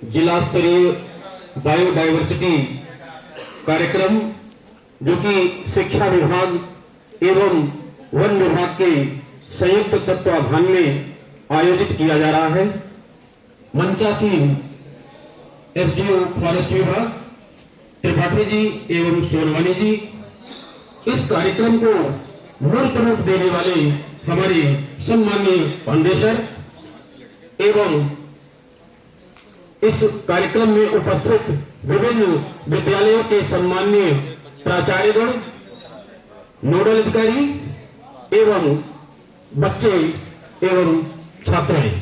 जिला स्तरीय बायोडायवर्सिटी कार्यक्रम जो कि शिक्षा विभाग एवं वन विभाग के संयुक्त तत्वाधान में आयोजित किया जा रहा है। मंचासीन एसडीओ फॉरेस्ट विभाग त्रिपाठी जी एवं सोनवानी जी, इस कार्यक्रम को मूर्त रूप देने वाले हमारे सम्माननीय फाउंडेशन एवं इस कार्यक्रम में उपस्थित विभिन्न विद्यालयों के सम्माननीय प्राचार्यगण, नोडल अधिकारी एवं बच्चे एवं छात्राएं,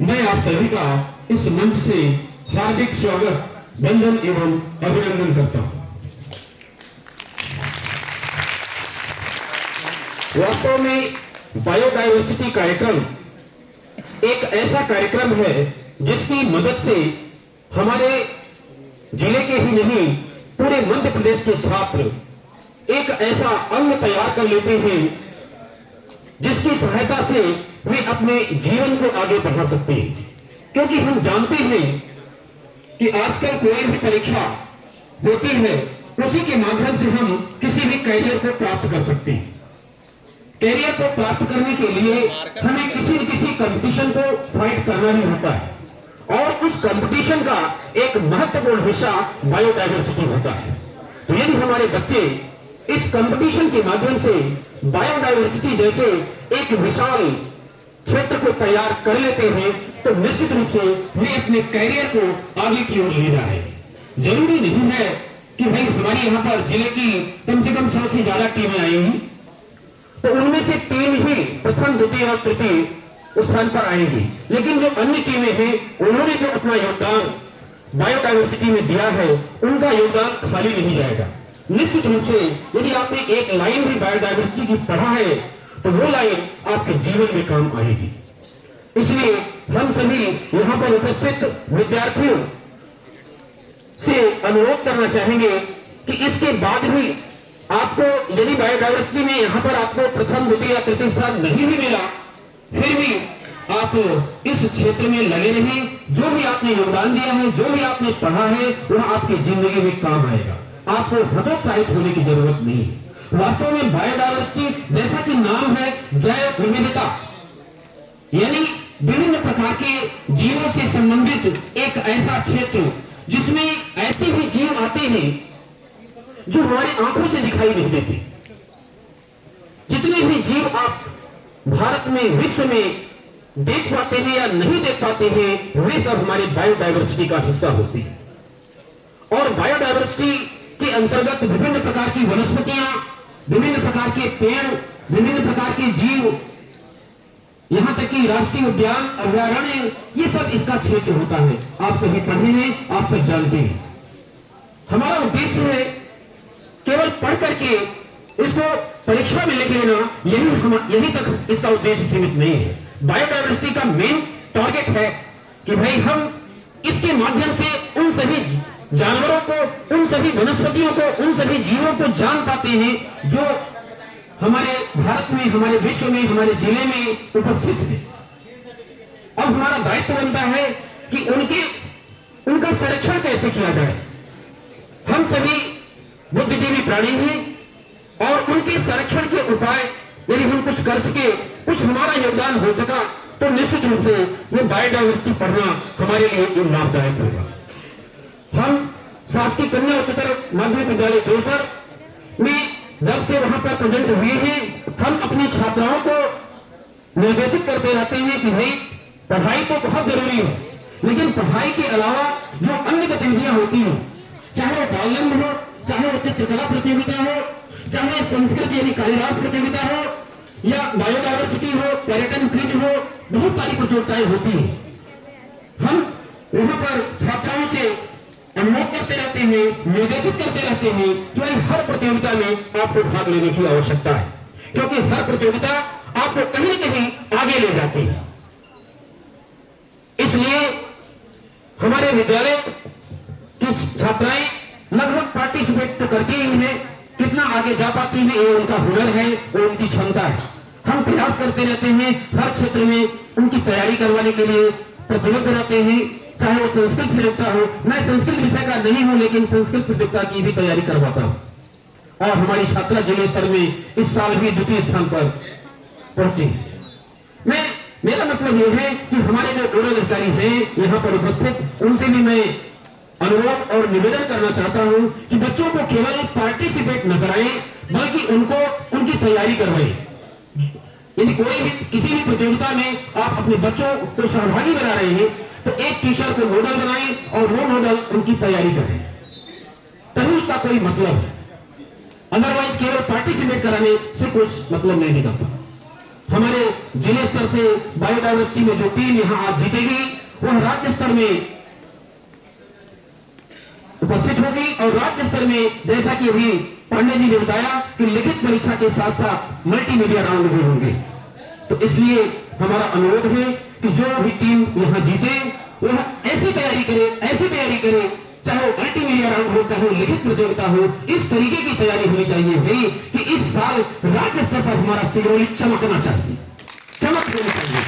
मैं आप सभी का इस मंच से हार्दिक स्वागत, वंदन एवं अभिनंदन करता हूं। वास्तव में बायोडायवर्सिटी कार्यक्रम एक ऐसा कार्यक्रम है जिसकी मदद से हमारे जिले के ही नहीं पूरे मध्य प्रदेश के छात्र एक ऐसा अंग तैयार कर लेते हैं जिसकी सहायता से वे अपने जीवन को आगे बढ़ा सकते हैं। क्योंकि हम जानते हैं कि आजकल कोई भी परीक्षा होती है, उसी के माध्यम से हम किसी भी कैरियर को प्राप्त कर सकते हैं। कैरियर को प्राप्त करने के लिए हमें किसी न किसी कंपटीशन को फाइट करना ही होता है और उस कंपटीशन का एक महत्वपूर्ण हिस्सा बायोडायवर्सिटी होता है। तो यदि हमारे बच्चे इस कंपटीशन के माध्यम से बायोडायवर्सिटी जैसे एक विशाल क्षेत्र को तैयार कर लेते हैं तो निश्चित रूप से वे अपने कैरियर को आगे की ओर ले जा रहे हैं। जरूरी नहीं है कि भाई हमारे यहाँ पर जिले की कम से कम 100 से ज्यादा टीमें आएंगी तो उनमें से 3 ही प्रथम, द्वितीय और तृतीय स्थान पर आएंगी, लेकिन जो अन्य टीमें हैं उन्होंने जो अपना योगदान बायोडायवर्सिटी में दिया है उनका योगदान खाली नहीं जाएगा। निश्चित रूप से यदि आपने एक लाइन भी बायोडायवर्सिटी की पढ़ा है तो वो लाइन आपके जीवन में काम आएगी। इसलिए हम सभी यहाँ पर उपस्थित विद्यार्थियों से अनुरोध करना चाहेंगे कि इसके बाद भी आपको यदि बायोडायवर्सिटी में यहाँ पर आपको प्रथम, द्वितीय या तृतीय स्थान नहीं भी मिला, फिर भी आप इस क्षेत्र में लगे रहें। जो भी आपने योगदान दिया है, जो भी आपने पढ़ा है, वह आपकी जिंदगी में काम आएगा। आपको हतोत्साहित होने की जरूरत नहीं है। वास्तव में बायोडायवर्सिटी जैसा कि नाम है जैव विविधता, यानी विभिन्न प्रकार के जीवों से संबंधित एक ऐसा क्षेत्र जिसमें ऐसे भी जीव आते हैं जो हमारी आंखों से दिखाई नहीं देते। जितने भी जीव आप भारत में, विश्व में देख पाते हैं या नहीं देख पाते हैं, वे सब हमारे बायोडायवर्सिटी का हिस्सा होते हैं। और बायोडायवर्सिटी के अंतर्गत विभिन्न प्रकार की वनस्पतियां, विभिन्न प्रकार के पेड़, विभिन्न प्रकार के जीव, यहां तक कि राष्ट्रीय उद्यान, अभयारण्य, ये सब इसका क्षेत्र होता है। आप सभी पढ़े हैं, आप सब जानते हैं। हमारा उद्देश्य है केवल पढ़ करके इसको परीक्षा में लिख लेना, यही तक इसका उद्देश्य सीमित नहीं है। बायोडायवर्सिटी का मेन टारगेट है कि भाई हम इसके माध्यम से उन सभी जानवरों को, उन सभी वनस्पतियों को, उन सभी जीवों को जान पाते हैं जो हमारे भारत में, हमारे विश्व में, हमारे जिले में उपस्थित है। अब हमारा दायित्व बनता है कि उनका संरक्षण कैसे किया जाए। हम सभी बुद्धिजीवी प्राणी हैं और उनके संरक्षण के उपाय यदि हम कुछ कर सके, कुछ हमारा योगदान हो सका, तो निश्चित रूप से ये बायोडायवर्सिटी पढ़ना हमारे लिए लाभदायक होगा। हम शासकीय कन्या उच्चतर माध्यमिक विद्यालय देवसर में जब से वहां पर प्रेजेंट हुए हैं, हम अपनी छात्राओं को निर्देशित करते रहते हैं कि भाई पढ़ाई तो बहुत जरूरी है, लेकिन पढ़ाई के अलावा जो अन्य गतिविधियां होती हैं, चाहे वो बालरंग हो, चाहे वो चित्रकला प्रतियोगिता हो, चाहे संस्कृत यानी कालिदास प्रतियोगिता हो, या बायोडायवर्सिटी हो, पर्यटन क्विज हो, बहुत सारी प्रतियोगिताएं होती हैं। हम वहां पर छात्राओं से अनुरोध करते रहते हैं, निर्देशित करते रहते हैं कि हर प्रतियोगिता में आपको भाग लेने की आवश्यकता है, क्योंकि हर प्रतियोगिता आपको कहीं न कहीं आगे ले जाती है। इसलिए हमारे विद्यालय की छात्राएं लगभग पार्टिसिपेट तो करती ही हैं, कितना आगे जा पाती हैं ये उनका हुनर है, वो उनकी क्षमता है। हम प्रयास करते रहते हैं, हर क्षेत्र में उनकी तैयारी करवाने के लिए प्रतिबद्ध रहते हैं। चाहे वो संस्कृत प्रतियोगिता हो। मैं संस्कृत विषय का नहीं हूं, लेकिन संस्कृत प्रतियोगिता की भी तैयारी करवाता हूं और हमारी छात्रा जिले स्तर में इस साल भी द्वितीय स्थान पर पहुंची। मेरा मतलब यह है कि हमारे जो नोडल अधिकारी हैं यहाँ पर उपस्थित, उनसे भी मैं अनुरोध और निवेदन करना चाहता हूं कि बच्चों को केवल पार्टिसिपेट न कराएं, बल्कि उनको उनकी तैयारी करवाएं। यदि कोई भी किसी भी प्रतियोगिता में आप अपने बच्चों को सहभागी बना रहे हैं तो एक टीचर को नोडल बनाएं और वो नोडल उनकी तैयारी करें, तभी उसका कोई मतलब है। अदरवाइज केवल पार्टिसिपेट कराने से कुछ मतलब नहीं निकलता। हमारे जिले स्तर से बायोडायवर्सिटी में जो टीम यहां आज जीतेगी वह राज्य स्तर में उपस्थित होगी और राज्य स्तर में, जैसा कि अभी पांडे जी ने बताया, कि लिखित परीक्षा के साथ साथ मल्टीमीडिया राउंड भी होंगे। तो इसलिए हमारा अनुरोध है कि जो भी टीम यहां जीते वह ऐसी तैयारी करे, चाहे वो मल्टीमीडिया राउंड हो, चाहे वो लिखित प्रतियोगिता हो, इस तरीके की तैयारी होनी चाहिए है कि इस साल राज्य स्तर पर हमारा सिंगरौली चमकना चाहिए, चमक होनी चाहिए।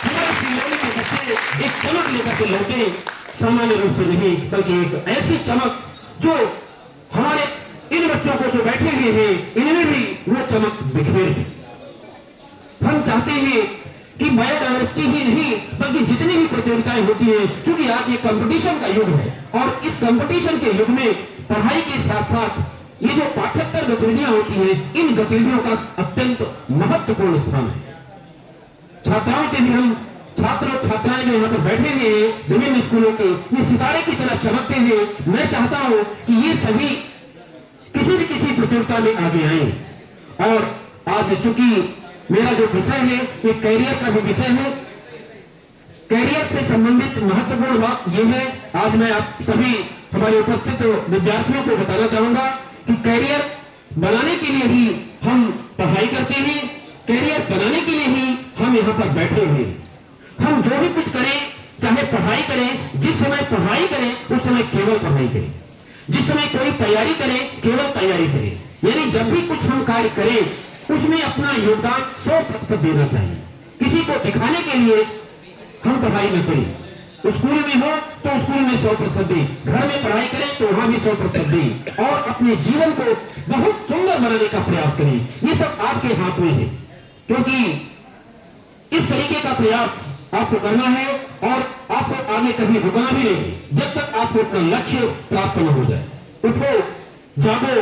हमारा सिंगरौली के बच्चे एक चमक लेकर के लौटे, सामान्य रूप से नहीं, बल्कि एक ऐसी चमक जो हमारे इन बच्चों को जो बैठे हुए हैं इनमें भी वो चमक बिखेर दे। हम चाहते हैं कि बायोडायवर्सिटी ही नहीं बल्कि जितनी भी प्रतियोगिताएं होती है, क्योंकि आज ये कंपटीशन का युग है और इस कंपटीशन के युग में पढ़ाई के साथ साथ ये जो पाठ्येतर गतिविधियां होती है, इन गतिविधियों का अत्यंत महत्वपूर्ण स्थान है। छात्राओं से भी हम छात्र और छात्राएं जो यहाँ पर बैठे हुए हैं विभिन्न स्कूलों के, ये सितारे की तरह चमकते हुए, मैं चाहता हूं कि ये सभी किसी प्रतियोगिता में आगे आए। और आज चूंकि मेरा जो विषय है ये कैरियर का भी विषय है, कैरियर से संबंधित महत्वपूर्ण बात यह है, आज मैं आप सभी हमारे उपस्थित विद्यार्थियों को बताना चाहूंगा कि कैरियर बनाने के लिए ही हम पढ़ाई करते हैं, कैरियर बनाने के लिए ही हम यहाँ पर बैठे हुए हैं। हम जो भी कुछ करें, चाहे पढ़ाई करें, जिस समय पढ़ाई करें उस समय केवल पढ़ाई करें, जिस समय कोई तैयारी करें केवल तैयारी करें। यानी जब भी कुछ हम कार्य करें उसमें अपना योगदान 100% देना चाहिए। किसी को दिखाने के लिए हम पढ़ाई न करें, स्कूल में हो तो स्कूल में 100% दें, घर में पढ़ाई करें तो वहां भी 100% दें और अपने जीवन को बहुत सुंदर बनाने का प्रयास करें। ये सब आपके हाथ में है, क्योंकि इस तरीके का प्रयास आपको करना है और आपको आगे कभी रुकना भी नहीं, जब तक आपको अपना लक्ष्य प्राप्त न हो जाए। उठो, जागो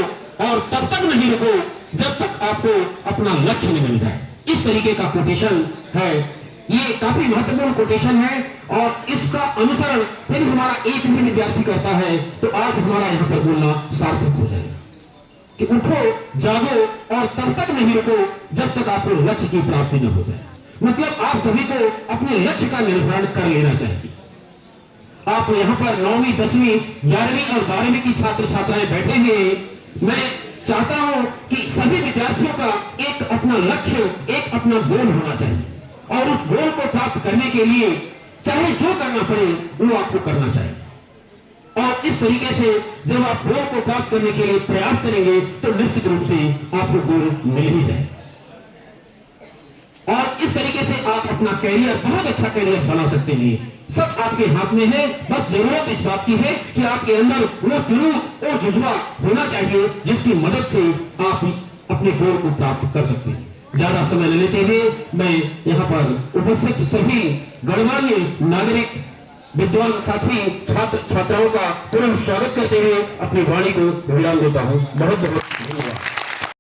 और तब तक नहीं रुको जब तक आपको अपना लक्ष्य नहीं मिल जाए। इस तरीके का कोटेशन है, ये काफी महत्वपूर्ण कोटेशन है और इसका अनुसरण यदि हमारा एक भी विद्यार्थी करता है तो आज हमारा यहाँ पर बोलना सार्थक हो जाएगा कि उठो, जागो और तब तक नहीं रुको जब तक आपको लक्ष्य की प्राप्ति न हो जाए। मतलब आप सभी को अपने लक्ष्य का निर्धारण कर लेना चाहिए। आप यहाँ पर 9वीं, 10वीं, 11वीं और 12वीं की छात्र छात्राएं बैठे हुए हैं। मैं चाहता हूं कि सभी विद्यार्थियों का एक अपना लक्ष्य, एक अपना गोल होना चाहिए और उस गोल को प्राप्त करने के लिए चाहे जो करना पड़े वो आपको करना चाहिए। और इस तरीके से जब आप गोल को प्राप्त करने के लिए प्रयास करेंगे तो निश्चित रूप से आपको गोल मिल ही जाए और इस तरीके से आप अपना कैरियर, बहुत अच्छा कैरियर बना सकते हैं। सब आपके हाथ में है, बस जरूरत इस बात की है कि आपके अंदर वो जुनून, वो जज्बा होना चाहिए जिसकी मदद से आप अपने गोल को प्राप्त कर सकते हैं। ज्यादा समय न लेते हुए मैं यहाँ पर उपस्थित सभी गणमान्य नागरिक, विद्वान साथी, छात्र छात्राओं का पुनः स्वागत करते हुए अपनी वाणी को विराम देता हूँ। बहुत बहुत